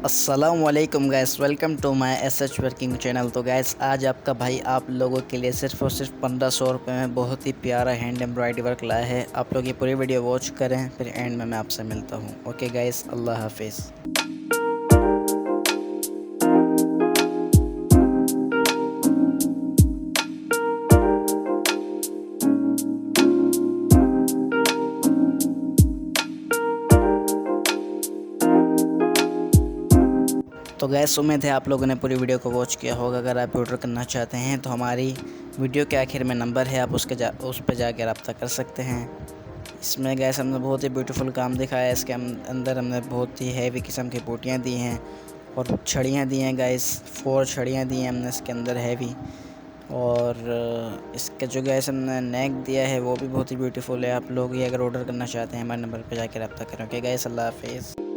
अस्सलामुअलैकुम guys, welcome to my SH working channel. तो guys आज आपका भाई आप लोगों के लिए सिर्फ और सिर्फ 1500 रुपये में बहुत ही प्यारा हैंड एम्ब्रॉयडरी वर्क लाया है। आप लोग ये पूरी वीडियो वॉच करें, फिर एंड में मैं आपसे मिलता हूँ। ओके गैस, अल्लाह हाफिज़। तो गैस उम्मीद है आप लोगों ने पूरी वीडियो को वॉच किया होगा। अगर आप ऑर्डर करना चाहते हैं तो हमारी वीडियो के आखिर में नंबर है, आप उस पर जाकर रब्ता कर सकते हैं। इसमें गैस हमने बहुत ही ब्यूटीफुल काम दिखाया है। इसके अंदर हमने बहुत ही हैवी किस्म की बूटियाँ दी हैं और छड़ियाँ दी हैं गैस। 4 छड़ियाँ दी हैं हमने इसके अंदर हैवी। और इसका जो गैस हमने नेक दिया है वो भी बहुत ही ब्यूटीफुल है। आप लोग ये अगर ऑर्डर करना चाहते हैं हमारे नंबर पर जाकर रब्ता करें। ओके गैस, अल्लाह हाफिज़।